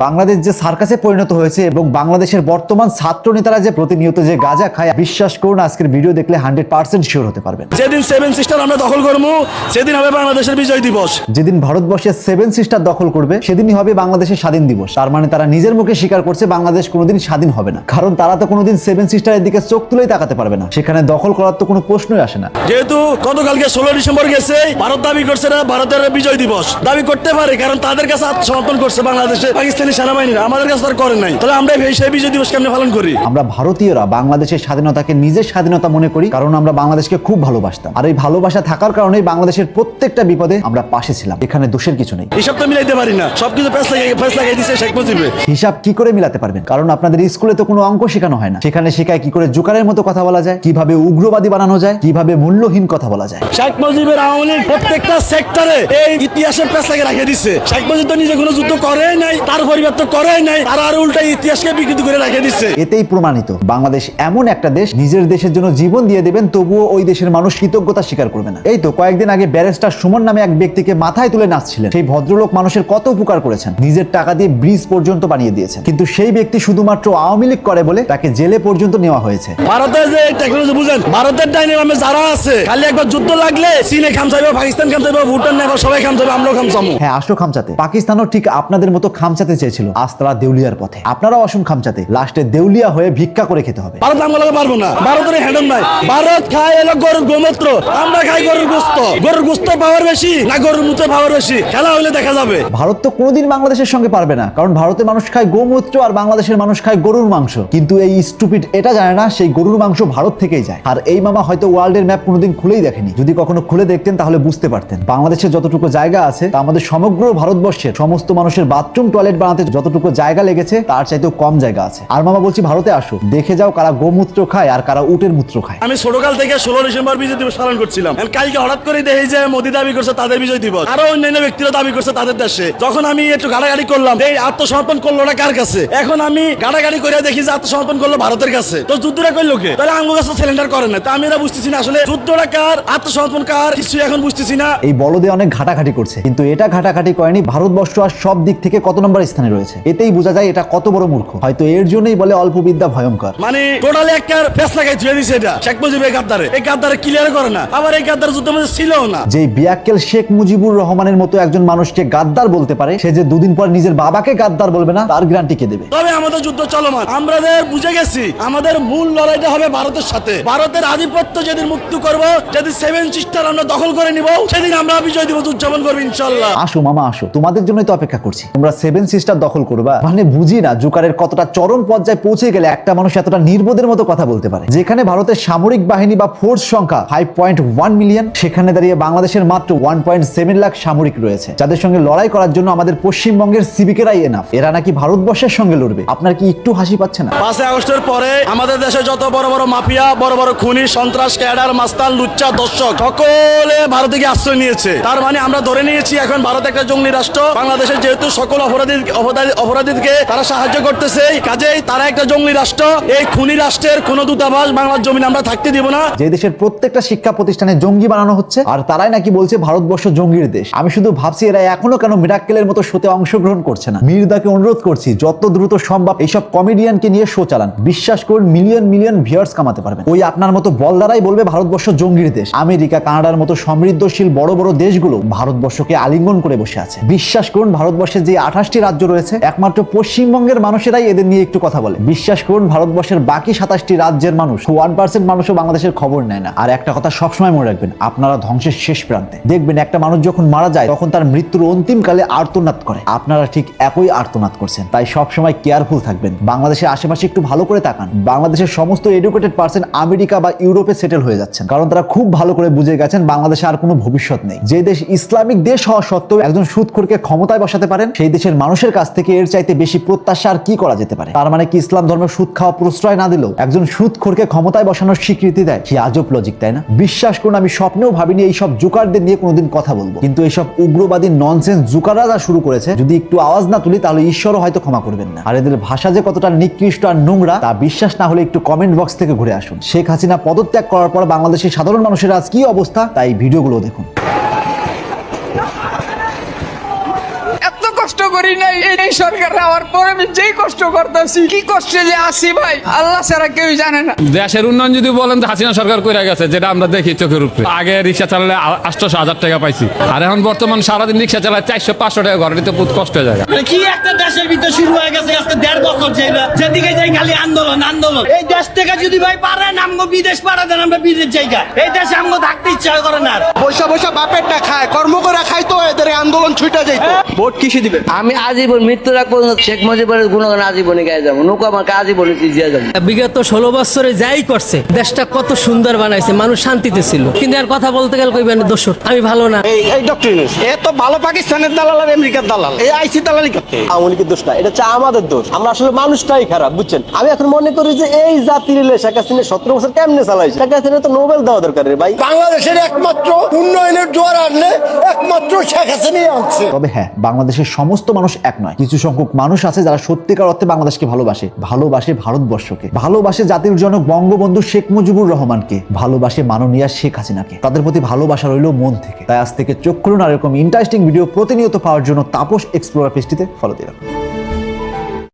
বাংলাদেশ যে সার্কাসে পরিণত হয়েছে এবং বাংলাদেশের বর্তমান ছাত্র নেতারা যে প্রতিনিয়ত যে গাঁজা খায়, বিশ্বাস করুন আজকের ভিডিও দেখলে 100% শিওর হতে পারবেন। যেদিন সেভেন সিস্টার আমরা দখল করবো সেদিন হবে বাংলাদেশের বিজয় দিবস। যেদিন ভারতবর্ষের 7 সিস্টার দখল করবে সেদিনই হবে বাংলাদেশের স্বাধীন দিবস। তার মানে তারা নিজের মুখে স্বীকার করছে বাংলাদেশ কোনোদিন স্বাধীন হবে না, কারণ তারা তো কোনোদিন 7 সিস্টারের দিকে চোখ তুলেই তাকাতে পারবে না। সেখানে দখল করার তো কোনো প্রশ্নই আসে না। যেহেতু গতকালকে 16 ডিসেম্বর গেছে, ভারত দাবি করছে না ভারতের বিজয় দিবস দাবি করতে পারে, কারণ তাদের কাছে আত্মসমর্পণ করছে বাংলাদেশে পাকিস্তানি সেনাবাহিনীরা, আমাদের কাছে তার করে নাই। তাহলে আমরা সেই বিজয় দিবস কেমনে পালন করি? আমরা ভারতীয়রা বাংলাদেশের স্বাধীনতাকে নিজের স্বাধীনতা মনে করি, কারণ আমরা বাংলাদেশকে খুব ভালোবাসতাম। আর এই ভালোবাসা থাকার কারণেই বাংলাদেশের প্রত্যেকটা বিপদে আমরা পাশে ছিলাম। এখানে দোষের কিছু নেই। হিসাব তো মিলাইতে পারি না, সবকিছু ফেস লাগাই দিছে শেখ মুজিবে। হিসাব কি করে মিলাতে পারবেন? কারণ আপনাদের স্কুলে তো কোনো অঙ্ক শেখানো হয় না। সেখানে শেখায় কি করে জোকারের মতো কথা বলা যায়, কিভাবে উগ্রবাদী বানানো যায়, কিভাবে মূল্যহীন কথা বলা যায়। শেখ মুজিবের আওয়ামী লীগ প্রত্যেকটা সেক্টরে এই ইতিহাসের পেছ লাগে রেখে দিচ্ছে। শেখ মুজিব তো নিজে কোনো যুদ্ধ করেই নাই, তার পরিবার তো করেই নাই, তারা আর উল্টা ইতিহাসকে বিকৃত করে রেখে দিচ্ছে। এতেই প্রমাণিত বাংলাদেশ এমন একটা দেশ, নিজের দেশের জন্য জীবন দিয়ে দেবেন, তবুও ওই দেশের মানুষ কৃতজ্ঞতা স্বীকার করবে না। এই তো কয়েকদিন আগে ব্যারিস্টার সুমন নামে এক ব্যক্তিকে মাথায় তুলে নাচছিলেন। সেই ভদ্রলোক মানুষের কত উপকার করেছেন, নিজের টাকা দিয়ে ব্রিজ পর্যন্ত বানিয়ে দিয়েছেন, কিন্তু সেই ব্যক্তি শুধুমাত্র আওয়ামী লীগ করে বলে তাকে জেলে পর্যন্ত নেওয়া হয়েছে। ভারতের যে টেকনোলজি বুঝেন, ভারতের ডাইনামে যারা আছে খালি একবার যুদ্ধ লাগলে চীনে খামচাইবে, পাকিস্তান খামচাইবে, ভুটান নেপাল সবাই খামচাইবে, আমরাও খামচামু। হ্যাঁ, আসো খামচাতে। পাকিস্তানও ঠিক আপনাদের মতো খামচাতে চেয়েছিল, আজ তারা দেউলিয়ার পথে। আপনারাও আসুন খামচাতে, লাস্টে দেউলিয়া হয়ে ভিক্ষা করে খেতে হবে। ভারত আমরা পারবো না, ভারতের হ্যান্ডল নাই। ভারত খায় এলো গরুর গোমূত্র, আমরা খাই গরুর গোস্ত। গরুর গোস্ত পাওয়ার বেশি না গরুর মুত্র পাওয়ার বেশি? খেলা হলে দেখা যাবে। ভারত তো কোনোদিন বাংলাদেশের সঙ্গে পারবে না, কারণ ভারতের মানুষ খায় গোমূত্র আর বাংলাদেশের মানুষ খায় গরুর মাংস। কিন্তু এই স্টুপিড এটা জানে না সেই গরুর মাংস ভারত থেকেই যায়। আর এই মামা হয়তো ওয়ার্ল্ডের ম্যাপ কোনোদিন খুলেই দেখেনি। যদি কখনো খুলে দেখতেন তাহলে বুঝতে পারতেন বাংলাদেশের যতটুকু জায়গা আছে তা আমাদের সমগ্র ভারতবর্ষের সমস্ত মানুষের বাথরুম টয়লেট বানাতে যতটুকু জায়গা লেগেছে তার চাইতেও কম জায়গা আছে। আর মামা বলছি ভারতে আসো, দেখে যাও কারা গোমূত্র খায় আর কারা উটের মূত্র খায়। আমি ছোটকাল থেকে 16 ডিসেম্বর বিজয় দিবস পালন করছিলাম। কালকে হঠাৎ করে দেখি যে মোদি দাবি করছে তাদের বিজয় দিবস, আরো অন্যান্য ব্যক্তিরা দাবি করছে তাদের দেশে। যখন আমি একটু গাড়াগাড়ি করলাম, এই আত্মসমর্পণ করলো না কার কাছে? এখন আমি গাড়াগাড়ি করে দেখি যে আত্মসমর্পণ করলো ভারতের কাছে। তো যুদ্ধটা করলো কে? তাহলে আমার কাছে সিলিন্ডার করে না। তা আমি এটা বুঝতেছি না আসলে যুদ্ধটা কার, আত্মসমর্পণ কার, কিছু এখন বুঝতেছি না। এই বলদে অনেক ঘাটাঘাটি করছে, কিন্তু এটা ঘাটাঘাটি করেনি ভারতবর্ষ আর সব দিক থেকে কত নম্বর স্থানে রয়েছে। এতেই বোঝা যায় এটা কত বড় মূর্খ। হয়তো এর জন্যই বলে অল্প বিদ্যা ভয়ঙ্কর। মানে টোটালি একটা ফেস লাগাই ধুয়ে দিছে এটা শেখ মুজিবের গাদ্দারে। এই গাদ্দারে ক্লিয়ার করে না, আবার এই গাদ্দার যুদ্ধের মধ্যে ছিলও না। যে বিয়াক্কেল শেখ মুজিবুর রহমানের মতো একজন মানুষকে গাদ্দার বলতে পারে, সে যে দুদিন পর নিজের বাবাকে গাদ্দার বলবে না, তার গ্যারান্টি কে দেবে? তবে আমাদের যুদ্ধ চলমান, আমাদের বুঝে গেছি আমাদের মূল লড়াইটা হবে ভারতের সাথে। ভারতের আধিপত্য যেদিন মুক্ত করব, যেদিন 7 সিস্টার আমরা দখল করে নিব, সেদিন আমরা বিজয় দিবস উদযাপন করব ইনশাআল্লাহ। আসো মামা আসো, তোমাদের জন্যই তো অপেক্ষা করছি। তোমরা 7 সিস্টার দখল করবা মানে বুঝি না জুকারের কতটা চরম পর্যায়ে পৌঁছে গেলে একটা মানুষ এতটা নির্বোধের মতো কথা বলতে পারে। যেখানে ভারতের সামরিক বাহিনী বা ফোর্স সংখ্যা 5.1 মিলিয়ন, সেখানে দাঁড়িয়ে বাংলাদেশের মাত্র 1.7 লাখ সামরিক রয়েছে, যাদের সঙ্গে লড়াই করার জন্য আমাদের পশ্চিমবঙ্গের সিভিকেরাই এনাফ। এরা নাকি ভারতবর্ষের সঙ্গে লড়বে। আপনার কি একটু হাসি পাচ্ছে না? 5 আগস্টের পরে আমাদের দেশে যত বড় বড় মাফিয়া, বড় বড় খুনি, সন্ত্রাস, ক্যাডার, মাস্তান, লুচ্চা, দর্শক সকলে ভারতে গিয়ে আশ্রয় নিয়েছে। তার মানে আমরা ধরে নিয়েছি এখন ভারত একটা জঙ্গলি রাষ্ট্র। বাংলাদেশের যেহেতু সকল অপরাধীকে তারা সাহায্য করতেছে, কাজেই তারা একটা জঙ্গলি রাষ্ট্র। এই খুনি রাষ্ট্রের কোন দূতাবাস বাংলার জমিনে আমরা থাকতে দিব না। যে দেশের প্রত্যেকটা শিক্ষা প্রতিষ্ঠানে জঙ্গি বানানো হচ্ছে আর তারাই নাকি বলছে ভারতবর্ষ জঙ্গির দেশ। আমি শুধু ভাবছি এরা এখনো কেন মিরাক্কেলের মতো শোতে অংশগ্রহণ করছে না। মির্দাকে অনুরোধ করছি যত দ্রুত সম্ভব এইসব কমেডিয়ানকে নিয়ে শো চালান। বিশ্বাস করুন মিলিয়ন মিলিয়ন ভিউয়ার্স কামাতে পারবেন। ওই আপনার মতো বলদারাই বলবে ভারতবর্ষ জঙ্গির দেশ। আমেরিকা, কানাডার মতো সমৃদ্ধশীল বড় বড় দেশগুলো ভারতবর্ষকে আলিঙ্গন করে বসে আছে। বিশ্বাস করুন ভারতবর্ষের যে 28টি রাজ্য রয়েছে, একমাত্র পশ্চিমবঙ্গের মানুষেরাই এদের নিয়ে একটু কথা বলে। বিশ্বাস করুন ভারতবর্ষের বাকি 27টি রাজ্যের মানুষ 1% মানুষও বাংলাদেশের খবর নেয় না। আর একটা কথা সবসময় মনে রাখবেন, আপনারা ধ্বংসের শেষ প্রান্তে। দেখবেন একটা মানুষ যখন মারা যায় তখন তার মৃত্যুর অন্তিমকালে আর্তনাদ করে। আপনারা ঠিক একই আর্তনাদ করছেন। তাই সবসময় কেয়ারফুল থাকবেন। বাংলাদেশের আশেপাশে একটু ভালো করে তাকান। বাংলাদেশের সমস্ত এডুকেটেড পার্সন আমেরিকা বা ইউরোপে সেটেল হয়ে যাচ্ছেন, কারণ তারা খুব ভালো করে বুঝে গেছেন বাংলাদেশে আর কোনো ভবিষ্যৎ নেই। যে দেশ ইসলামিক দেশ হওয়া সত্ত্বেও একজন সুদখোরকে ক্ষমতায় বসাতে পারেন, সেই দেশের মানুষের কাছ থেকে এর চাইতে বেশি প্রত্যাশা আর কি করা যেতে পারে? তার মানে কি ইসলাম ধর্মের সুদ খাওয়া প্রশ্রয় না দিলেও একজন সুদখোরকে ক্ষমতায় বসানোর স্বীকৃতি দেয়? কি আজব লজিক, তাই না? বিশ্বাস করুন আমি স্বপ্নেও ভাবিনি এইসব জুকারদের নিয়ে কোনোদিন কথা বলবো, কিন্তু এইসব উগ্রবাদী ননসেন্স জুকাররা যা শুরু করেছে, যদি একটু আওয়াজ না তুলি তাহলে ঈশ্বরও হয়তো ক্ষমা করবেন না। আর এদের ভাষা যে কতটা নিকৃষ্ট আর নোংরা তা বিশ্বাস না হলে একটু কমেন্ট বক্স থেকে ঘুরে আসুন। শেখ হাসিনা পদত্যাগ করার পর বাংলাদেশের সাধারণ মানুষের আজ কি অবস্থা, তাই ভিডিওগুলো দেখুন। এত কষ্ট করি নাই, এই সরকার হওয়ার পরে আমি যেই কষ্ট করতেছি, কি কষ্টে যে আছি ভাই, আল্লাহ ছাড়া কেউ জানে না। দেশের উন্নয়ন যদি বলেন তো হাসিনা সরকার কইরা গেছে, যেটা আমরা দেখি চোখের উপরে। আগে রিক্সা চালালে 800-1000 টাকা পাইছি, আর এখন বর্তমান সারাদিন রিক্সা চালায় 400-500 টাকা, ঘরে নিতে বহুত কষ্ট হয়ে যায়। কি একটা দেশের ভিতর শুরু হয়ে গেছে আজকে 1.5 বছর যাইবা, যেদিকে যাই খালি আন্দোলন আন্দোলন। এই দেশ থেকে যদি ভাই পারেন আমগো বিদেশ পাঠাতেন, আমরা বিদেশ যাইগা। এই দেশে আমগো থাকতে ইচ্ছা করে না। পয়সা পয়সা বাপেরটা খায়, কর্ম করে খাই তো এদের আন্দোলন ছুটে যাইত। ভোট কিসে দিবে? আমি আজীবন মৃত্যুর আগ পর্যন্ত শেখ মুজিবের গুণগান আজীবনই গায়ে যাবো, নৌকা আমাকে আজীবনই চিজিয়া যাবো। বিগত 16 বছরে যাই করছে, দেশটা কত সুন্দর বানাইছে, মানুষ শান্তিতে ছিল। কিন্তু আর কথা বলতে গেলে কইবেন দোষর, আমি ভালো না। এই ডক্টরিনস এ তো ভালো পাকিস্তানের দালাল আর আমেরিকার দালাল, এই আইসি দালালি করতে। আওয়ামী লীগের দোষ না, এটা হচ্ছে আমাদের দোষ। আমরা আসলে মানুষটাই খারাপ, বুঝছেন? আমি এখন মনে করি যে এই জাতির শেখ হাসিনা 17 বছর কেমনে চালাইছে, শেখ হাসিনা তো নোবেল দেওয়া দরকার রে ভাই। বাংলাদেশের একমাত্র উন্নয়নের জোয়ার আনলে একমাত্র শেখ হাসিনাই আনছে। তবে হ্যাঁ, বাংলাদেশের সমস্ত মানুষ এক নয়। কিছু সংখ্যক মানুষ আছে যারা সত্যিকার অর্থে বাংলাদেশকে ভালোবাসে, ভালোবাসে ভারতবর্ষকে, ভালোবাসে জাতির জনক বঙ্গবন্ধু শেখ মুজিবুর রহমানকে, ভালোবাসে মাননীয়া শেখ হাসিনাকে। তাদের প্রতি ভালোবাসা রইল মন থেকে। তাই আজ থেকে চোখ খুলুন আর এরকম ইন্টারেস্টিং ভিডিও প্রতিনিয়ত পাওয়ার জন্য তাপস এক্সপ্লোরার পেজটিতে ফলো দিয়ে রাখুন।